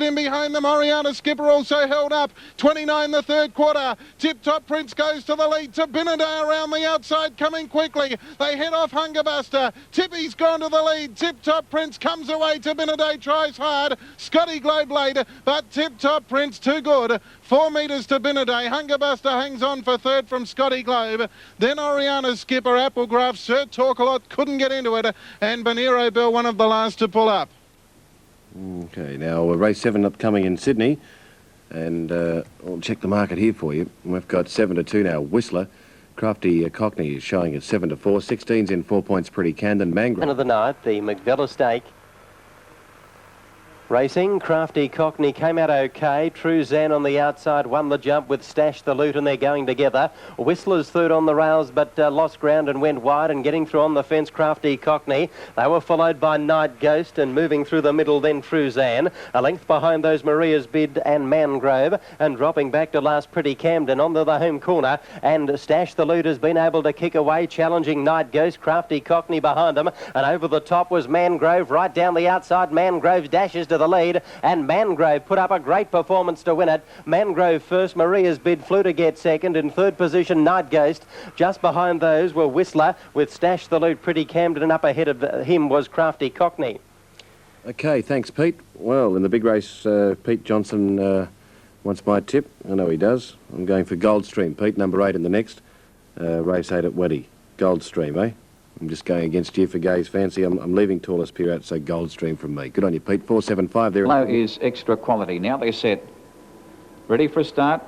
In behind them, Oriana Skipper also held up. 29 the third quarter. Tip Top Prince goes to the lead. To Benaday around the outside, coming quickly. They head off Hungerbuster. Tippy's gone to the lead. Tip Top Prince comes away to Benaday, tries hard. Scotty Globlade, but Tip Top Prince too good. 4 metres to Benaday. Hungerbuster hangs on for third from Scotty Globe. Then Oriana Skipper, Applegraph, Sir Talkalot couldn't get into it. And Bonero Bell, one of the last to pull up. Okay, now race 7 upcoming in Sydney, and I'll check the market here for you. We've got 7 to 2 now. Whistler, Crafty Cockney is showing at 7 to 4. 16's in 4 points. Pretty Camden. Mangrove. End of the night, the McVella Stake. Racing, Crafty Cockney came out okay. True Zan on the outside won the jump with Stash the Loot, and they're going together. Whistler's third on the rails, but lost ground and went wide, and getting through on the fence, Crafty Cockney. They were followed by Night Ghost, and moving through the middle then True Zan. A length behind those Maria's Bid and Mangrove, and dropping back to last Pretty Camden onto the home corner, and Stash the Loot has been able to kick away, challenging Night Ghost. Crafty Cockney behind them, and over the top was Mangrove. Right down the outside, Mangrove dashes to the lead, and Mangrove put up a great performance to win it. Mangrove first, Maria's Bid flew to get second. In third position, Night Ghost. Just behind those were Whistler with Stash the Loot, Pretty Camden, and up ahead of him was Crafty Cockney. Okay, thanks, Pete. Well, in the big race, Pete Johnson wants my tip. I know he does. I'm going for Goldstream, Pete, number 8 in the next. Race 8 at Weddy. Goldstream, eh? I'm just going against you for Gay's fancy. I'm leaving Tallest Pier out, so Goldstream from me. Good on you, Pete. 475 there. Low is Extra Quality. Now they're set. Ready for a start.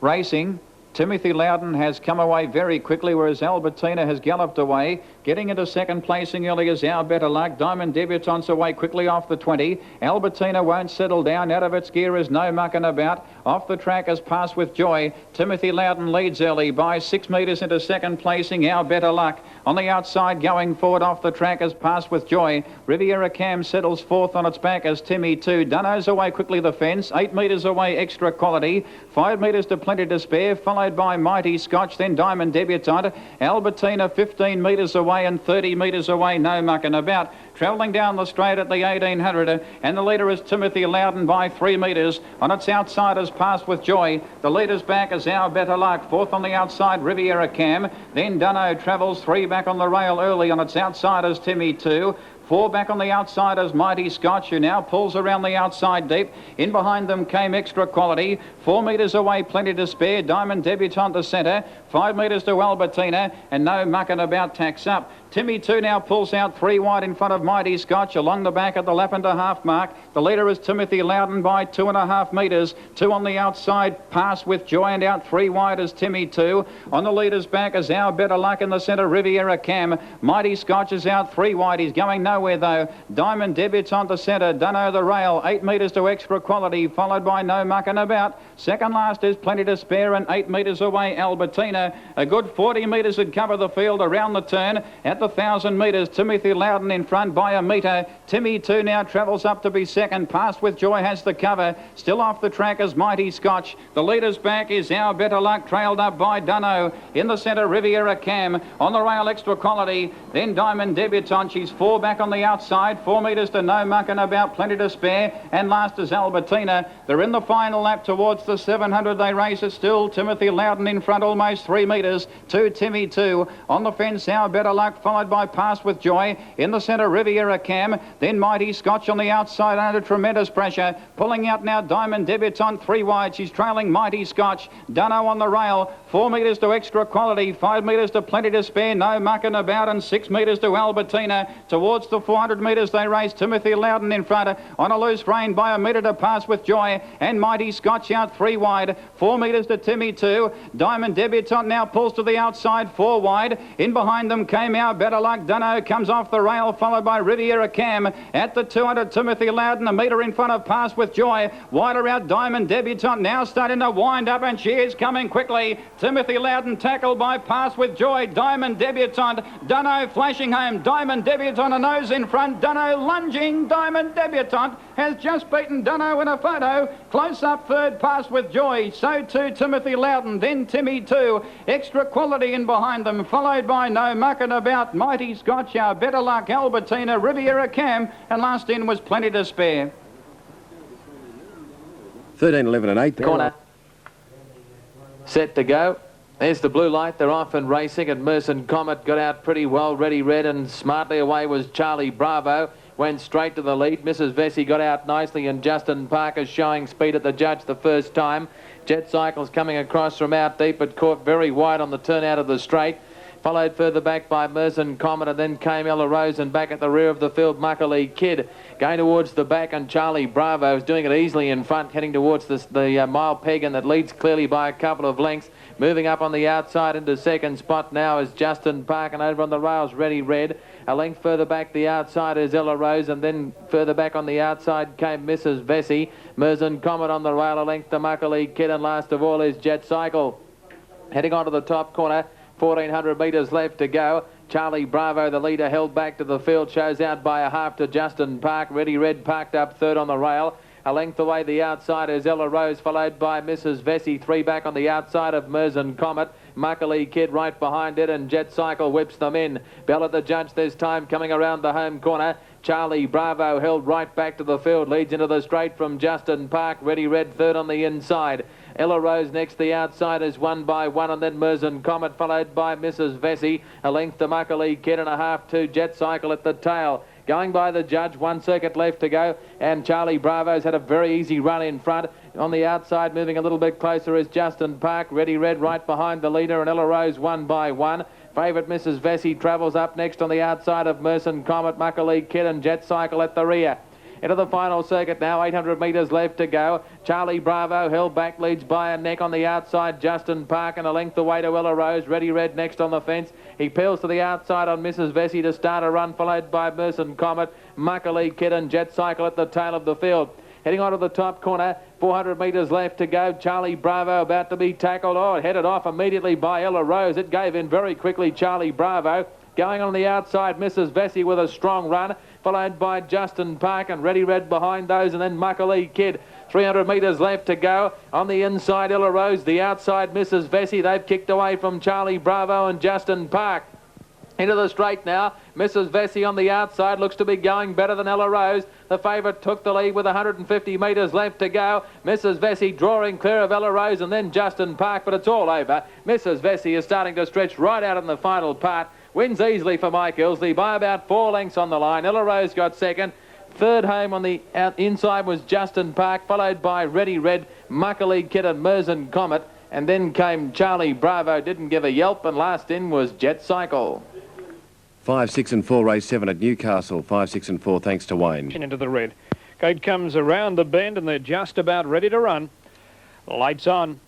Racing. Timothy Loudon has come away very quickly, whereas Albertina has galloped away. Getting into second placing early is Our Better Luck. Diamond Debutante's away quickly off the 20. Albertina won't settle down. Out of its gear is No Mucking About. Off the track has Passed With Joy. Timothy Loudon leads early by 6 metres into second placing. Our Better Luck. On the outside, going forward off the track has Passed With Joy. Riviera Cam settles fourth on its back as Timmy 2. Dunno's away quickly the fence. 8 metres away Extra Quality. 5 metres to Plenty to Spare, followed by Mighty Scotch, then Diamond Debutante. Albertina 15 metres away, and 30 metres away No Mucking About. Travelling down the straight at the 1800, and the leader is Timothy Loudon by 3 metres. On its outside is Passed With Joy. The leader's back is Our Better Luck. Fourth on the outside, Riviera Cam. Then Dunno travels 3 back on the rail early. On its outside is Timmy 2. 4 back on the outside as Mighty Scotch, who now pulls around the outside deep. In behind them came Extra Quality. 4 metres away, Plenty to Spare. Diamond Debutante to centre. 5 metres to Albertina, and No Mucking About tacks up. Timmy 2 now pulls out 3 wide in front of Mighty Scotch. Along the back at the lap and a half mark, the leader is Timothy Loudon by 2.5 metres. 2 on the outside, Passed With Joy, and out 3 wide is Timmy 2. On the leader's back is Our Better Luck in the centre, Riviera Cam. Mighty Scotch is out 3 wide. He's going nowhere though. Diamond Debutante to centre, Dunno the rail. 8 metres to Extra Quality, followed by No Mucking About. Second last is Plenty to Spare, and 8 metres away Albertina. A good 40 metres would cover the field around the turn. At the 1,000 metres, Timothy Loudon in front by a metre. Timmy 2 now travels up to be second. Passed With Joy has the cover. Still off the track is Mighty Scotch. The leader's back is Our Better Luck, trailed up by Dunno. In the centre, Riviera Cam. On the rail, Extra Quality. Then Diamond Debutante. She's 4 back on the outside. 4 metres to No Mucking About, Plenty to Spare. And last is Albertina. They're in the final lap towards the 700. They race it still. Timothy Loudon in front, almost 3 metres to Timmy 2. On the fence, Our Better Luck, followed by Passed With Joy. In the centre, Riviera Cam. Then Mighty Scotch on the outside under tremendous pressure. Pulling out now Diamond Debutante 3 wide. She's trailing Mighty Scotch. Dunno on the rail. 4 metres to Extra Quality. 5 metres to Plenty to Spare. No Mucking About, and 6 metres to Albertina. Towards the 400 metres they race. Timothy Loudon in front. On a loose rein by a metre to Passed With Joy. And Mighty Scotch out 3 wide. 4 metres to Timmy 2. Diamond Debutante now pulls to the outside 4 wide. In behind them came Our Better Luck. Dunno comes off the rail, followed by Riviera Cam. At the 200, Timothy Loudon, a metre in front of Passed With Joy. Wider out Diamond Debutante, now starting to wind up, and she is coming quickly. Timothy Loudon tackled by Passed With Joy. Diamond Debutante, Dunno flashing home. Diamond Debutante a nose in front. Dunno lunging. Diamond Debutante has just beaten Dunno in a photo. Close up third, Passed With Joy. So too Timothy Loudon, then Timmy 2. Extra Quality in behind them, followed by No Mucking About, Mighty Scotch, Our Better Luck, Albertina, Riviera Cam, and last in was Plenty to Spare. 13, 11 and 8. Corner. Set to go. There's the blue light. They're off and racing, and Merson Comet got out pretty well. Ready Red, and smartly away was Charlie Bravo. Went straight to the lead. Mrs. Vesey got out nicely, and Justin Parker showing speed at the judge the first time. Jet Cycles coming across from out deep, but caught very wide on the turn out of the straight. Followed further back by Merson Comet, and then came Ella Rose, and back at the rear of the field, Muckalee Kid. Going towards the back, and Charlie Bravo is doing it easily in front, heading towards the mile peg, and that leads clearly by a couple of lengths. Moving up on the outside into second spot now is Justin Park, and over on the rails, Ready Red. A length further back the outside is Ella Rose, and then further back on the outside came Mrs. Vesey. Merson Comet on the rail, a length to Muckalee Kid, and last of all is Jet Cycle. Heading on to the top corner, 1,400 metres left to go. Charlie Bravo, the leader, held back to the field, shows out by a half to Justin Park. Ready Red parked up third on the rail. A length away the outside is Ella Rose, followed by Mrs. Vesey. 3 back on the outside of Merson Comet. Muckalee Kid right behind it, and Jet Cycle whips them in. Bell at the judge this time, coming around the home corner. Charlie Bravo held right back to the field, leads into the straight from Justin Park. Ready Red third on the inside. Ella Rose next the outside is 1 by 1, and then Merson Comet followed by Mrs. Vesey. A length to Muckalee Kid and a half to Jet Cycle at the tail. Going by the judge, 1 circuit left to go, and Charlie Bravo's had a very easy run in front. On the outside, moving a little bit closer, is Justin Park. Ready Red right behind the leader, and Ella Rose 1 by 1. Favourite Mrs. Vesey travels up next on the outside of Merson Comet, Muckalee Kid and Jet Cycle at the rear. Into the final circuit now, 800 metres left to go. Charlie Bravo held back, leads by a neck on the outside. Justin Park, and a length away to Ella Rose. Ready Red next on the fence. He peels to the outside on Mrs. Vesey to start a run, followed by Merson Comet, Muckalee Kid and Jet Cycle at the tail of the field. Heading on to the top corner, 400 metres left to go. Charlie Bravo about to be tackled. Oh, headed off immediately by Ella Rose. It gave in very quickly, Charlie Bravo. Going on the outside, Mrs. Vesey with a strong run, followed by Justin Park and Ready Red behind those, and then Muckalee Kid. 300 metres left to go. On the inside, Ella Rose. The outside, Mrs. Vesey. They've kicked away from Charlie Bravo and Justin Park. Into the straight now. Mrs. Vesey on the outside looks to be going better than Ella Rose. The favourite took the lead with 150 metres left to go. Mrs. Vesey drawing clear of Ella Rose and then Justin Park, but it's all over. Mrs. Vesey is starting to stretch right out in the final part. Wins easily for Mike Ilsley by about 4 lengths on the line. Ella Rose got second. Third home on the inside was Justin Park, followed by Ready Red, Muckalee Kid and Merson Comet. And then came Charlie Bravo, didn't give a yelp, and last in was Jet Cycle. 5, 6 and 4, race 7 at Newcastle. 5, 6 and 4, thanks to Wayne. Into the red. Gate comes around the bend, and they're just about ready to run. Lights on.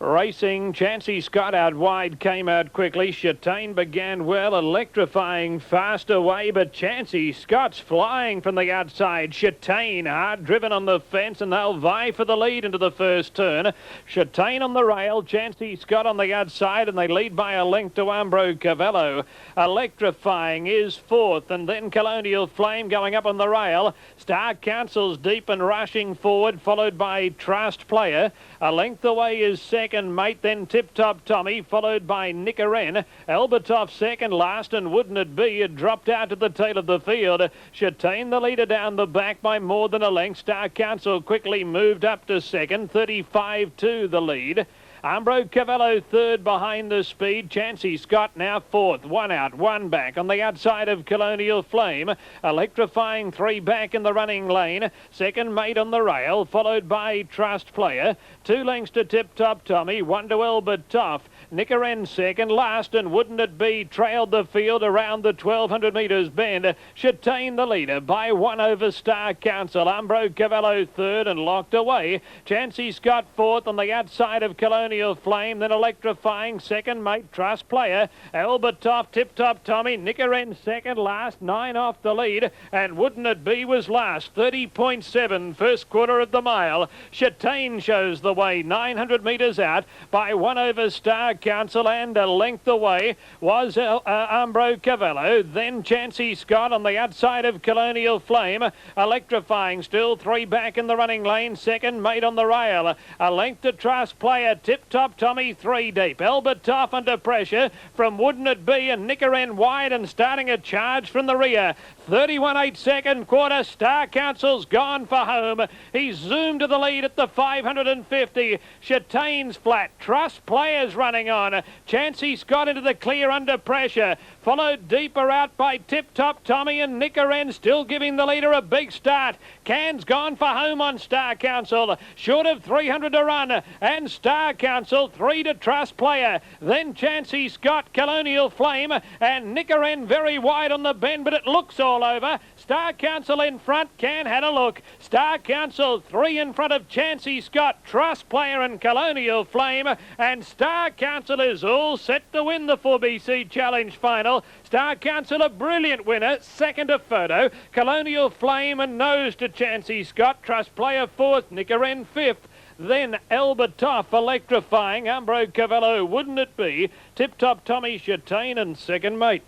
Racing, Chancy Scott out wide, came out quickly. Châtain began well, electrifying fast away, but Chancy Scott's flying from the outside. Châtain hard driven on the fence, and they'll vie for the lead into the first turn. Châtain on the rail, Chancy Scott on the outside, and they lead by a length to Ambro Cavallo. Electrifying is fourth, and then Colonial Flame going up on the rail. Star Council's deep and rushing forward, followed by Trust Player. A length away is second mate, then Tip Top Tommy, followed by Nickeren. Albertoff second last, and Wouldn't It Be had dropped out to the tail of the field. Châtain the leader down the back by more than a length. Star Council quickly moved up to second, 35-2 the lead. Ambro Cavallo third behind the speed. Chancy Scott now fourth. 1 out, 1 back on the outside of Colonial Flame. Electrifying 3 back in the running lane. Second mate on the rail, followed by Trust Player. 2 lengths to Tip Top Tommy. 1 to Albert Toff. Nickeren second last, and Wouldn't It Be trailed the field around the 1,200 metres bend. Châtain the leader by 1 over Star Council. Ambro Cavallo third and locked away. Chancy Scott fourth on the outside of Colonial Flame, then electrifying second mate Trust Player. Albert Toff, Tip Top Tommy, Nickeren second last, 9 off the lead, and Wouldn't It Be was last, 30.7 first quarter of the mile. Châtain shows the way 900 metres out by 1 over Star Council, and a length away was Umbro Cavallo. Then Chancy Scott on the outside of Colonial Flame. Electrifying still, 3 back in the running lane. Second, Mate on the rail. A length to Trust Player. Tip Top Tommy 3 deep. Albert Toff under pressure from Wouldn't It Be, and Nickerin wide and starting a charge from the rear. 31.8 second quarter. Star Council's gone for home. He's zoomed to the lead at the 550. Chatain's flat. Trust Players running on. Chancy Scott into the clear under pressure. Followed deeper out by Tip Top Tommy, and Nickerin still giving the leader a big start. Can's gone for home on Star Council. Short of 300 to run. And Star Council 3 to Trust Player. Then Chancy Scott, Colonial Flame, and Nickerin very wide on the bend, but it looks all over. Star Council in front. Can had a look. Star Council 3 in front of Chancy Scott, Trust Player and Colonial Flame, and Star Council is all set to win the 4BC Challenge final. Star Council a brilliant winner, second to Photo. Colonial Flame and nose to Chancy Scott. Trust Player fourth. Nickerin fifth. Then Albert Toff electrifying. Umbro Cavallo, Wouldn't It Be? Tip Top Tommy, Chatain and second Mate.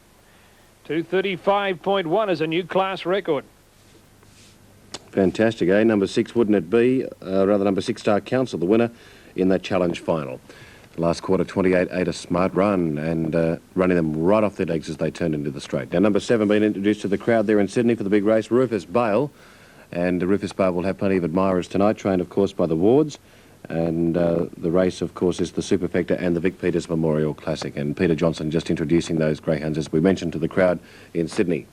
2:35.1 is a new class record. Fantastic, eh? Number 6, Wouldn't It Be? Number 6, Star Council, the winner in that challenge final. Last quarter, 28.8, a smart run, and running them right off their legs as they turned into the straight. Now, number 7 being introduced to the crowd there in Sydney for the big race, Rufus Bale. And Rufus Bale will have plenty of admirers tonight, trained, of course, by the Wards. And the race, of course, is the Superfecta and the Vic Peters Memorial Classic. And Peter Johnson just introducing those greyhounds, as we mentioned, to the crowd in Sydney.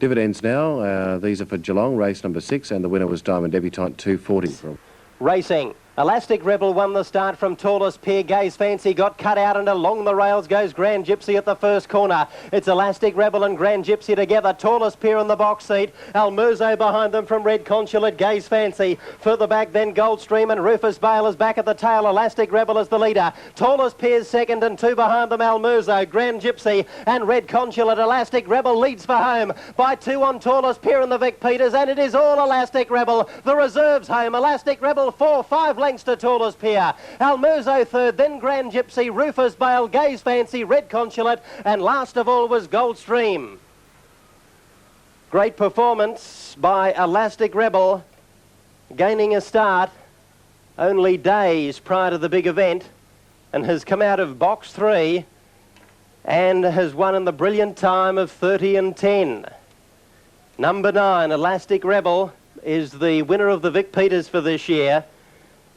Dividends now. These are for Geelong, race number 6, and the winner was Diamond Debutante 240. Racing. Elastic Rebel won the start from Tallest Pier. Gaze Fancy got cut out, and along the rails goes Grand Gypsy at the first corner. It's Elastic Rebel and Grand Gypsy together. Tallest Pier in the box seat. Almurzo behind them from Red Consulate. Gaze Fancy. Further back then Goldstream, and Rufus Bale is back at the tail. Elastic Rebel is the leader. Tallest Pier's second, and 2 behind them Almurzo, Grand Gypsy and Red Consulate. Elastic Rebel leads for home by 2 on Tallest Pier and the Vic Peters, and it is all Elastic Rebel. The reserves home. Elastic Rebel 4-5 lengths to Tallest Pier. Almurzo third, then Grand Gypsy, Rufus Bale, Gaze Fancy, Red Consulate, and last of all was Goldstream. Great performance by Elastic Rebel, gaining a start only days prior to the big event, and has come out of box 3 and has won in the brilliant time of 30 and 10. Number 9, Elastic Rebel, is the winner of the Vic Peters for this year.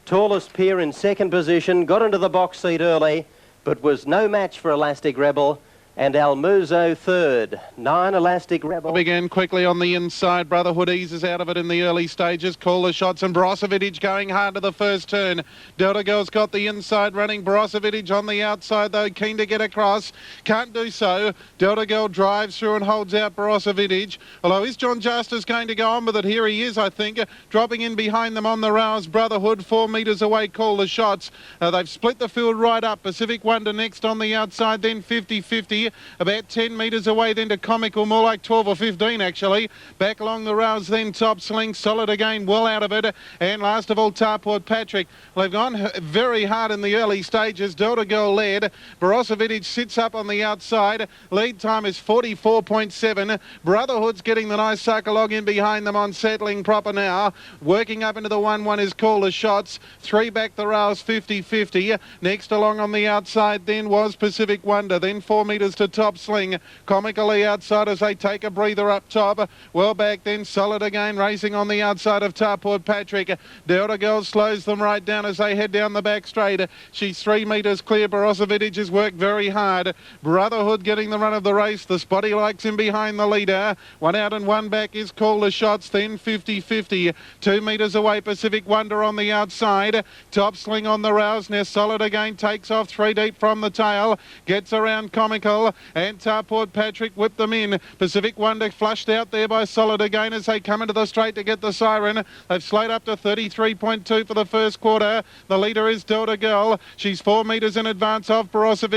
Tallest Pier in second position, got into the box seat early, but was no match for Elastic Rebel, and Almurzo third. 9 Elastic Rebel. Began quickly on the inside. Brotherhood eases out of it in the early stages. Call the shots, and Brozovic going hard to the first turn. Delta Girl's got the inside running. Brozovic on the outside though, keen to get across. Can't do so. Delta Girl drives through and holds out Brozovic. Although is John Justice going to go on with it? Here he is, I think. Dropping in behind them on the rails. Brotherhood 4 metres away. Call the shots. They've split the field right up. Pacific Wonder next on the outside, then 50-50. About 10 metres away then to Comical, more like 12 or 15 actually. Back along the rails then Top Sling, solid again, well out of it. And last of all Tarport Patrick. Well, they've gone very hard in the early stages. Delta Girl led. Brozovic sits up on the outside. Lead time is 44.7. Brotherhood's getting the nice Suckalog in behind them on settling proper now. Working up into the 1-1 is Call the Shots. 3 back the rails, 50-50. Next along on the outside then was Pacific Wonder. Then 4 metres to Top Sling. Comically outside as they take a breather up top. Well back then, solid again, racing on the outside of Tarport Patrick. Delta Girl slows them right down as they head down the back straight. She's 3 metres clear. Brozovic has worked very hard. Brotherhood getting the run of the race. The Spotty likes him behind the leader. 1 out and 1 back is Call the Shots. Then 50-50. 2 metres away, Pacific Wonder on the outside. Top Sling on the rails. Now solid again, takes off 3 deep from the tail. Gets around Comical. Girl and Tarport Patrick whipped them in. Pacific Wonder flushed out there by Solid again as they come into the straight to get the siren. They've slowed up to 33.2 for the first quarter. The leader is Delta Girl. She's 4 metres in advance of Barossa.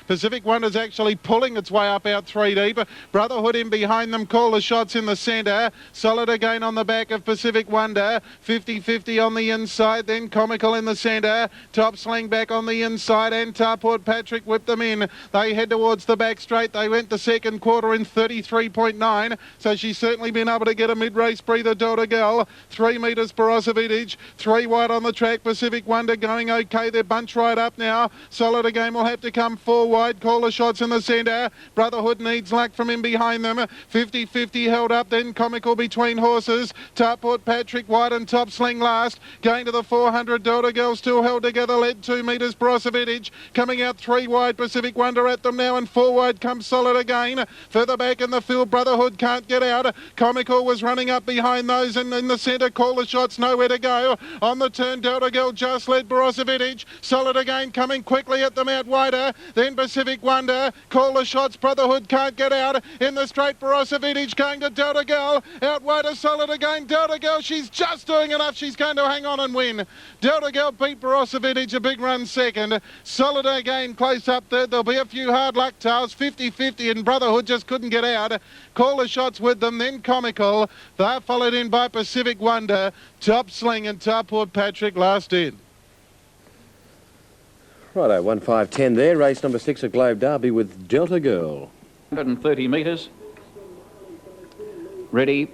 Pacific Wonder's actually pulling its way up out 3 deep. Brotherhood in behind them. Call the shots in the centre. Solid again on the back of Pacific Wonder. 50-50 on the inside. Then Comical in the centre. Top Sling back on the inside and Tarport Patrick whipped them in. They head towards the back straight. They went the second quarter in 33.9. So she's certainly been able to get a mid-race breather, Delta Girl. 3 metres Barossa. 3 wide on the track. Pacific Wonder going okay. They're bunched right up now. Solid again will have to come 4 wide. Call the shots in the centre. Brotherhood needs luck from in behind them. 50-50 held up. Then Comical between horses. Tarport Patrick wide and Top Sling last. Going to the 400. Delta Girl still held together. Led 2 metres Barossa. Coming out 3 wide. Pacific Wonder at them now and 4 wide comes Solid again. Further back in the field, Brotherhood can't get out. Comical was running up behind those and in the centre. Call the shots, nowhere to go. On the turn, Delta Girl just led Barossa. Solid again coming quickly at them out wider. Then Pacific Wonder. Call the shots, Brotherhood can't get out. In the straight, Barossa going to Delta Girl. Out wider, Solid again. Delta Girl, she's just doing enough. She's going to hang on and win. Delta Girl beat Barossa a big run second. Solid again close up third. There'll be a few hard luck tails. 50-50 and Brotherhood just couldn't get out. Call the shots with them. Then Comical. They're followed in by Pacific Wonder. Top Sling and Tarport Patrick last in. Righto, 1-5-10 there. Race number 6 at Globe Derby with Delta Girl. 130 metres. Ready.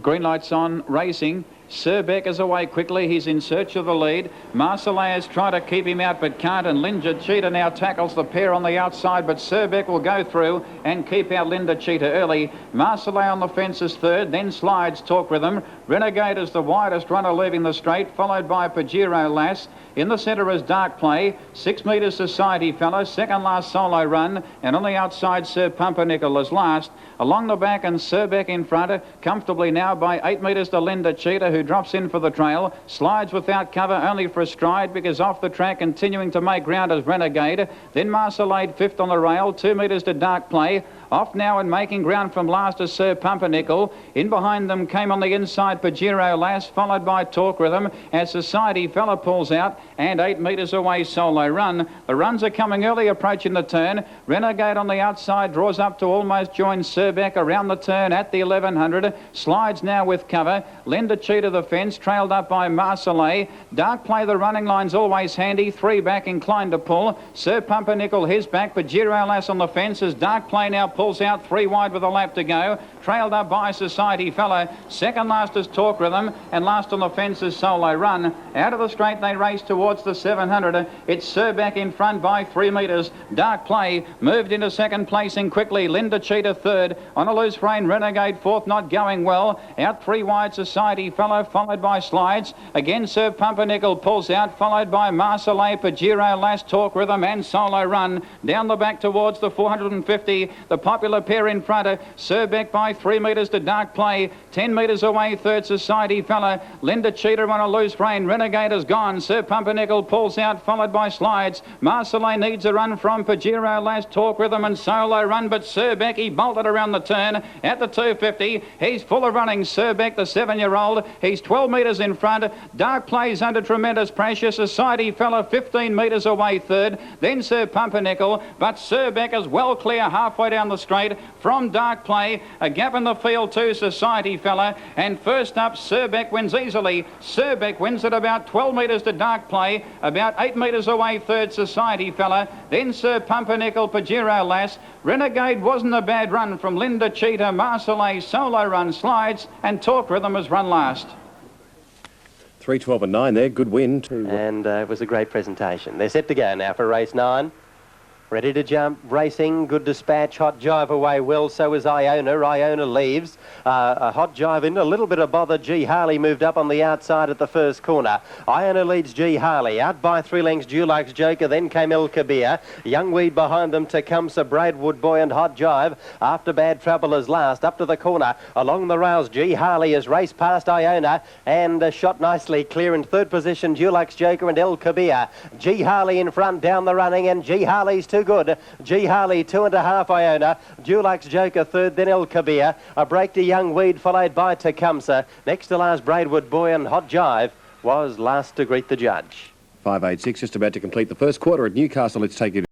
Green lights on. Racing. Sir Beck is away quickly. He's in search of the lead. Marseille has tried to keep him out but can't, and Linda Cheetah now tackles the pair on the outside, but Sir Beck will go through and keep out Linda Cheetah early. Marseille on the fence is third, then Slides Talk Rhythm. Renegade is the widest runner leaving the straight, followed by Pajero Lass. In the centre is Dark Play, 6 metres Society Fellow, second last Solo Run, and on the outside Sir Pumpernickel is last. Along the back and Sir Beck in front, comfortably now by 8 metres to Linda Cheetah, who drops in for the trail. Slides without cover, only for a stride, because off the track continuing to make ground as Renegade. Then Marseillade fifth on the rail, 2 metres to Dark Play. Off now and making ground from last is Sir Pumpernickel. In behind them came on the inside Pajero Lass, followed by Talk Rhythm as Society Fella pulls out, and 8 metres away Solo Run. The runs are coming early, approaching the turn. Renegade on the outside draws up to almost join Sir Beck around the turn at the 1100. Slides now with cover. Linda Cheetah the fence, trailed up by Marseille. Dark Play the running line's always handy. 3 back, inclined to pull. Sir Pumpernickel his back. Pajero Lass on the fence as Dark Play now pulls out 3 wide with a lap to go. Trailed up by Society Fellow. Second last is Talk Rhythm, and last on the fence is Solo Run. Out of the straight they race towards the 700. It's Sir Beck in front by 3 metres. Dark Play moved into second, placing quickly. Linda Cheetah third. On a loose rein, Renegade fourth, not going well. Out 3 wide, Society Fellow, followed by Slides. Again Sir Pumpernickel pulls out, followed by Marseille, Pajero Lass, Talk Rhythm and Solo Run. Down the back towards the 450. The popular pair in front. Sir Beck by 3 metres to Dark Play. 10 metres away, third Society Fella. Linda Cheetah on a loose rein. Renegade is gone. Sir Pumpernickel pulls out, followed by Slides. Marseille needs a run from Pajero Lass, Talk Rhythm and Solo Run, but Sir Beck, he bolted around the turn at the 250. He's full of running. Sir Beck, the 7-year-old. He's 12 metres in front. Dark Play's under tremendous pressure. Society Fella 15 metres away third. Then Sir Pumpernickel, but Sir Beck is well clear halfway down the straight from Dark Play. A gap in the field to Society Fella, and first up Sir Beck wins easily. Sir Beck wins at about 12 metres to Dark Play, about 8 metres away third Society Fella, then Sir Pumpernickel, Pajero Lass. Renegade wasn't a bad run from Linda Cheetah. Marseille, Solo Run, Slides and Talk Rhythm was run last. 3-12 and 9 there, good win. And it was a great presentation. They're set to go now for race 9. Ready to jump, racing, good dispatch, Hot Jive away well, so is Iona. Iona leaves. A Hot Jive in, a little bit of bother. G. Harley moved up on the outside at the first corner. Iona leads G. Harley. Out by 3 lengths, Dulux Joker, then came El Kabir. Young Weed behind them, Tecumseh, Braidwood Boy and Hot Jive. After Bad Trouble is last, up to the corner. Along the rails, G. Harley has raced past Iona and shot nicely clear in third position, Dulux Joker and El Kabir. G. Harley in front, down the running, and G. Harley's 2 too good. G. Harley 2.5 Iona. Dulux Joker third, then El Kabir. A break to Young Weed followed by Tecumseh. Next to last Braidwood Boy and Hot Jive was last to greet the judge. 586 just about to complete the first quarter at Newcastle. Let's take you